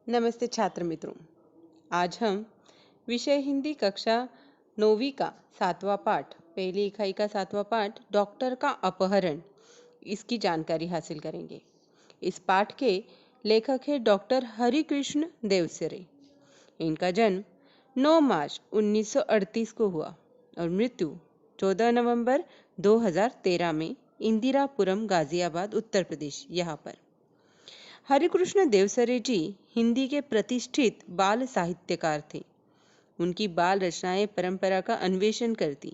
नमस्ते छात्र मित्रों। आज हम विषय हिंदी कक्षा 9वीं का 7वां पाठ, पहली इकाई का 7वां पाठ डॉक्टर का अपहरण, इसकी जानकारी हासिल करेंगे। इस पाठ के लेखक है डॉक्टर हरिकृष्ण देवसरे। इनका जन्म 9 मार्च 1938 को हुआ और मृत्यु 14 नवंबर 2013 में इंदिरापुरम, गाजियाबाद, उत्तर प्रदेश यहाँ पर। हरिकृष्ण देवसरे जी हिंदी के प्रतिष्ठित बाल साहित्यकार थे। उनकी बाल रचनाएं परंपरा का अन्वेषण करती,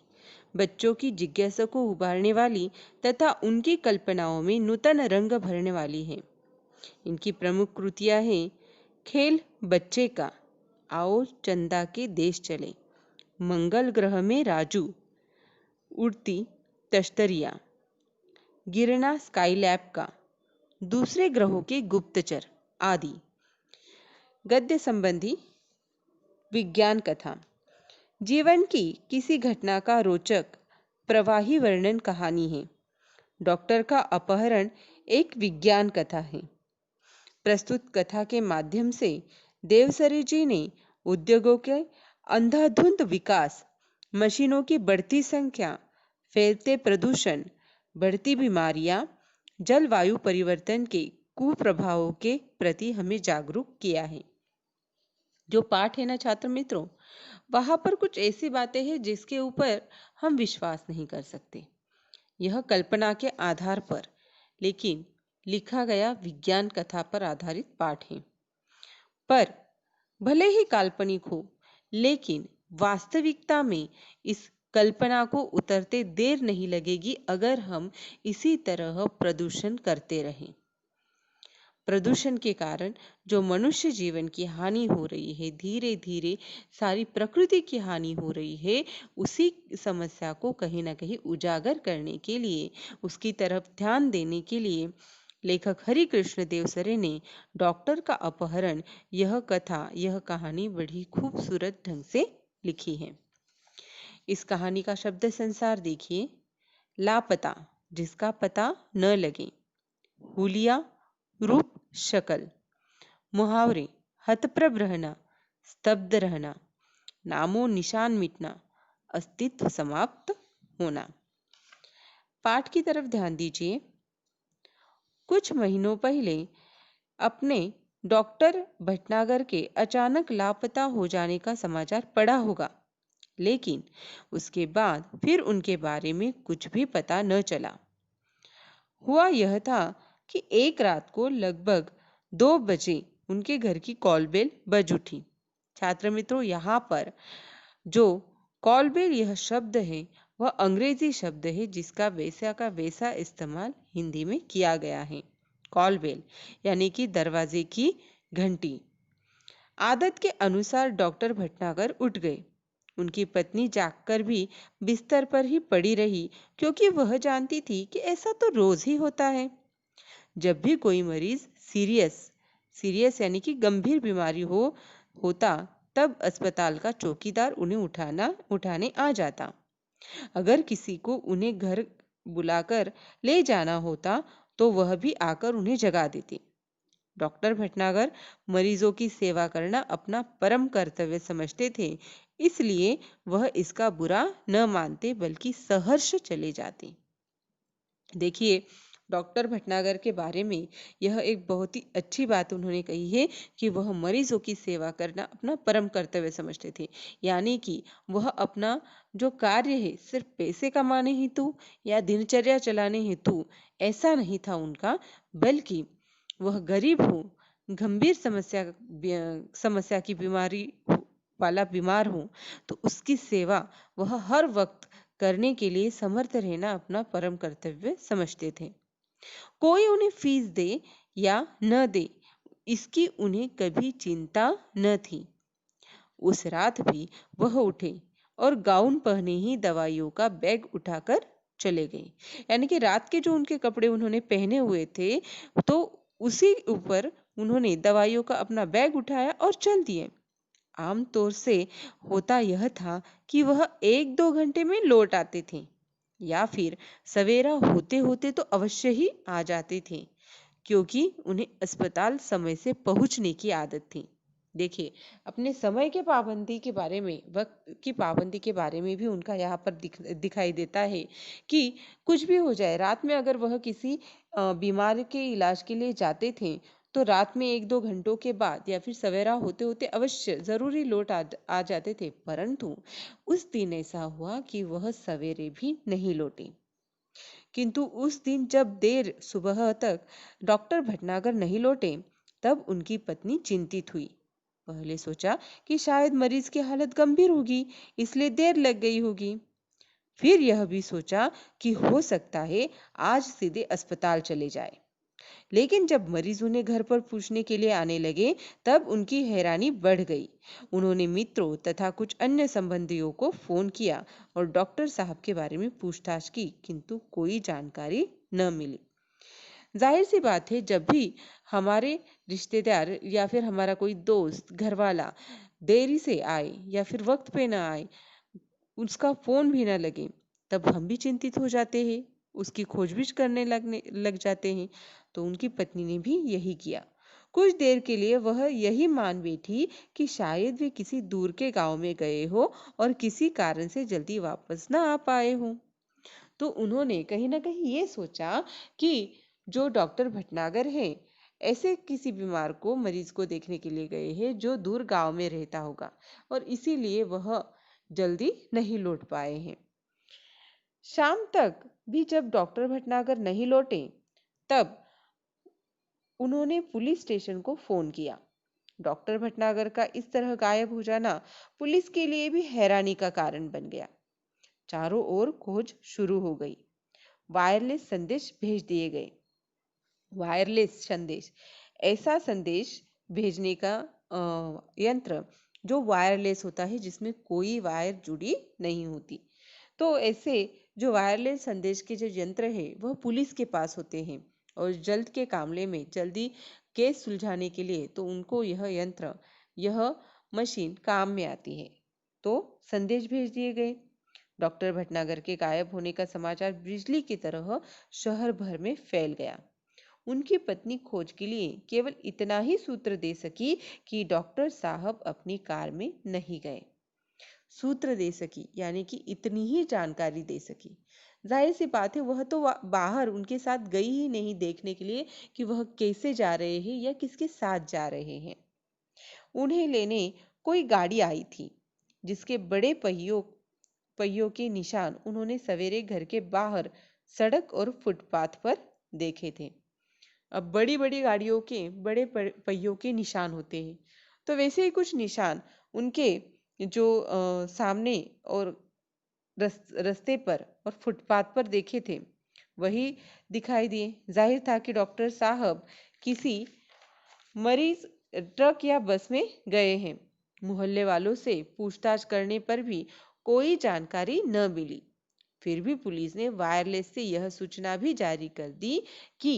बच्चों की जिज्ञासा को उभारने वाली तथा उनकी कल्पनाओं में नूतन रंग भरने वाली हैं। इनकी प्रमुख कृतियां हैं खेल बच्चे का, आओ चंदा के देश चले, मंगल ग्रह में राजू, उड़ती तश्तरियां, गिरना स्काईलैब का, दूसरे ग्रहों के गुप्तचर आदि। गद्य संबंधी विज्ञान कथा, जीवन की किसी घटना का रोचक प्रवाही वर्णन कहानी है। डॉक्टर का अपहरण एक विज्ञान कथा है। प्रस्तुत कथा के माध्यम से देवसरे जी ने उद्योगों के अंधाधुंध विकास, मशीनों की बढ़ती संख्या, फैलते प्रदूषण, बढ़ती बीमारियां, जलवायु परिवर्तन के कुप्रभावों के प्रति हमें जागरूक किया है। जो पाठ है ना छात्र मित्रों, वहां पर कुछ ऐसी बातें हैं जिसके ऊपर हम विश्वास नहीं कर सकते। यह कल्पना के आधार पर लेकिन लिखा गया विज्ञान कथा पर आधारित पाठ है। पर भले ही काल्पनिक हो, लेकिन वास्तविकता में इस कल्पना को उतरते देर नहीं लगेगी अगर हम इसी तरह प्रदूषण करते रहें। प्रदूषण के कारण जो मनुष्य जीवन की हानि हो रही है, धीरे धीरे सारी प्रकृति की हानि हो रही है, उसी समस्या को कहीं ना कहीं उजागर करने के लिए, उसकी तरफ ध्यान देने के लिए लेखक हरिकृष्ण देवसरे ने डॉक्टर का अपहरण, यह कथा, यह कहानी बड़ी खूबसूरत ढंग से लिखी है। इस कहानी का शब्द संसार देखिए। लापता, जिसका पता न लगे, हुलिया, रूप शकल, मुहावरे, हतप्रभ रहना, स्तब्ध रहना, नामो निशान मिटना, अस्तित्व समाप्त होना। पाठ की तरफ ध्यान दीजिए। कुछ महीनों पहले अपने डॉक्टर भटनागर के अचानक लापता हो जाने का समाचार पढ़ा होगा, लेकिन उसके बाद फिर उनके बारे में कुछ भी पता न चला। हुआ यह था कि एक रात को लगभग 2 बजे उनके घर की कॉल बेल बज उठी। छात्र मित्रों, यहाँ पर जो कॉल बेल यह शब्द है वह अंग्रेजी शब्द है जिसका वैसा का वैसा इस्तेमाल हिंदी में किया गया है। कॉल बेल यानी कि दरवाजे की घंटी। आदत के अनुसार डॉक्टर भटनागर उठ गए। उनकी पत्नी जागकर भी बिस्तर पर ही पड़ी रही, क्योंकि वह जानती थी कि ऐसा तो रोज ही होता है। जब भी कोई मरीज सीरियस यानी कि गंभीर बीमारी होता, तब अस्पताल का चौकीदार उन्हें उठाने आ जाता। अगर किसी को उन्हें घर बुलाकर ले जाना होता तो वह भी आकर उन्हें जगा देती। डॉक्टर भटनागर मरीजों की सेवा करना अपना परम कर्तव्य समझते थे, इसलिए वह इसका बुरा न मानते बल्कि सहर्ष चले जाते। देखिए, डॉक्टर भटनागर के बारे में यह एक बहुत ही अच्छी बात उन्होंने कही है कि वह मरीजों की सेवा करना अपना परम कर्तव्य समझते थे। यानी कि वह अपना जो कार्य है सिर्फ पैसे कमाने हेतु या दिनचर्या चलाने हेतु ऐसा नहीं था उनका, बल्कि वह गरीब हो, गंभीर समस्या की बीमारी वाला बीमार हो तो उसकी सेवा वह हर वक्त करने के लिए समर्थ रहना अपना परम कर्तव्य समझते थे। कोई उन्हें फीस दे या न दे, इसकी उन्हें कभी चिंता न थी। उस रात भी वह उठे और गाउन पहने ही दवाइयों का बैग उठाकर चले गए। यानी कि रात के जो उनके कपड़े उन्होंने पहने हुए थे, तो उसी ऊपर उन्होंने दवाइयों का अपना बैग उठाया और चल दिए। आमतौर से होता यह था कि वह 1-2 घंटे में लौट आते थे या फिर सवेरा होते होते तो अवश्य ही आ जाते थे, क्योंकि उन्हें अस्पताल समय से पहुंचने की आदत थी। देखिए, अपने समय के पाबंदी के बारे में, वक्त की पाबंदी के बारे में भी उनका यहाँ पर दिखाई देता है कि कुछ भी हो जाए, रात में अगर वह किसी बीमार के इलाज के लिए जाते थे, तो रात में 1-2 घंटों के बाद या फिर सवेरा होते होते अवश्य जरूरी लौट आ जाते थे। परंतु उस दिन ऐसा हुआ कि वह सवेरे भी नहीं लौटे। किंतु उस दिन जब देर सुबह तक डॉक्टर भटनागर नहीं लौटे, तब उनकी पत्नी चिंतित हुई। पहले सोचा कि शायद मरीज की हालत गंभीर होगी, इसलिए देर लग गई होगी। फिर यह भी सोचा कि हो सकता है आज सीधे अस्पताल चले जाए। लेकिन जब मरीज उन्हें घर पर पूछने के लिए आने लगे, तब उनकी हैरानी बढ़ गई। उन्होंने मित्रों तथा कुछ अन्य संबंधियों को फोन किया और डॉक्टर साहब के बारे में पूछताछ की, किंतु कोई जानकारी न मिली। जाहिर सी बात है, जब भी हमारे रिश्तेदार या फिर हमारा कोई दोस्त, घर वाला देरी से आए या फिर वक्त पे ना आए, उसका फोन भी ना लगे, तब हम भी चिंतित हो जाते हैं, उसकी खोजबीन करने लग जाते हैं। तो उनकी पत्नी ने भी यही किया। कुछ देर के लिए वह यही मान बैठी कि शायद वे किसी दूर के गांव में गए हो और किसी कारण से जल्दी वापस ना आ पाए हो। तो उन्होंने कहीं ना कहीं ये सोचा कि जो डॉक्टर भटनागर है, ऐसे किसी बीमार को, मरीज को देखने के लिए गए हैं जो दूर गांव में रहता होगा, और इसीलिए वह जल्दी नहीं लौट पाए हैं। शाम तक भी जब डॉक्टर भटनागर नहीं लौटे, तब उन्होंने पुलिस स्टेशन को फोन किया। डॉक्टर भटनागर का इस तरह गायब हो जाना पुलिस के लिए भी हैरानी का कारण बन गया। चारों ओर खोज शुरू हो गई। वायरलेस संदेश भेज दिए गए। वायरलेस संदेश, ऐसा संदेश भेजने का यंत्र जो वायरलेस होता है, जिसमें कोई वायर जुड़ी नहीं होती। तो ऐसे जो वायरलेस संदेश के जो यंत्र है, वह पुलिस के पास होते हैं, और जल्द के मामले में, जल्दी केस सुलझाने के लिए तो उनको यह यंत्र, यह मशीन काम में आती है। तो संदेश भेज दिए गए। डॉक्टर भटनागर के गायब होने का समाचार बिजली की तरह शहर भर में फैल गया। उनकी पत्नी खोज के लिए केवल इतना ही सूत्र दे सकी कि डॉक्टर साहब अपनी कार में नहीं गए। सूत्र दे सकी, यानी कि इतनी ही जानकारी दे सकी। जाहिर सी बात है, वह तो बाहर उनके साथ गई ही नहीं देखने के लिए कि वह कैसे जा रहे हैं या किसके साथ जा रहे हैं। उन्हें लेने कोई गाड़ी आई थी, जिसके बड़े पहियों के निशान उन्होंने सवेरे घर के बाहर सड़क और फुटपाथ पर देखे थे। अब बड़ी बड़ी गाड़ियों के बड़े पहियों के निशान होते हैं, तो वैसे ही कुछ निशान उनके जो सामने और रास्ते पर और फुटपाथ पर देखे थे, वही दिखाई दिए। जाहिर था कि डॉक्टर साहब किसी मरीज ट्रक या बस में गए हैं। मोहल्ले वालों से पूछताछ करने पर भी कोई जानकारी न मिली। फिर भी पुलिस ने वायरलेस से यह सूचना भी जारी कर दी कि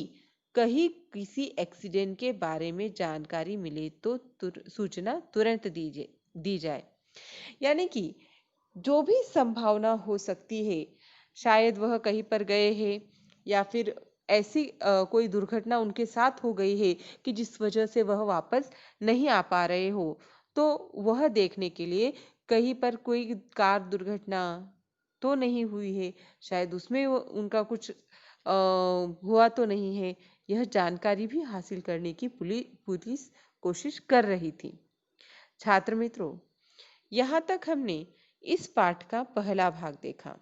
कहीं किसी एक्सीडेंट के बारे में जानकारी मिले तो सूचना तुरंत दी जाए। यानी कि जो भी संभावना हो सकती है, शायद वह कहीं पर गए हैं या फिर ऐसी कोई दुर्घटना उनके साथ हो गई है कि जिस वजह से वह वापस नहीं आ पा रहे हो, तो वह देखने के लिए कहीं पर कोई कार दुर्घटना तो नहीं हुई है, शायद उसमें उनका कुछ हुआ तो नहीं है, यह जानकारी भी हासिल करने की पुलिस कोशिश कर रही थी। छात्र मित्रों, यहाँ तक हमने इस पाठ का पहला भाग देखा।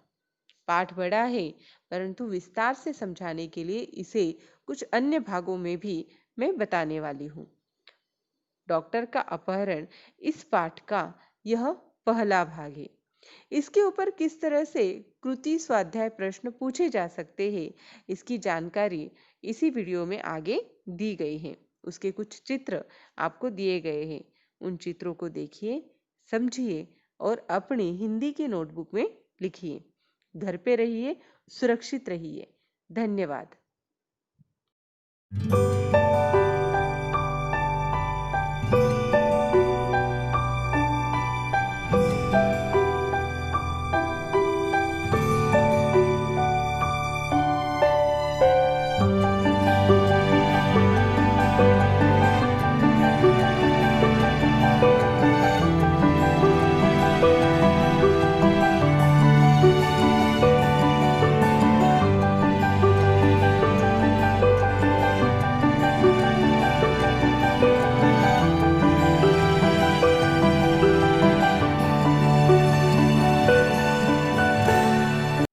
पाठ बड़ा है, परंतु विस्तार से समझाने के लिए इसे कुछ अन्य भागों में भी मैं बताने वाली हूँ। डॉक्टर का अपहरण इस पाठ का यह पहला भाग है। इसके ऊपर किस तरह से कृति स्वाध्याय प्रश्न पूछे जा सकते हैं, इसकी जानकारी इसी वीडियो में आगे दी गई है। उसके कुछ चित्र आपको दिए गए हैं। उन चित्रों को देखिए, समझिए और अपनी हिंदी की नोटबुक में लिखिए। घर पे रहिए, सुरक्षित रहिए। धन्यवाद।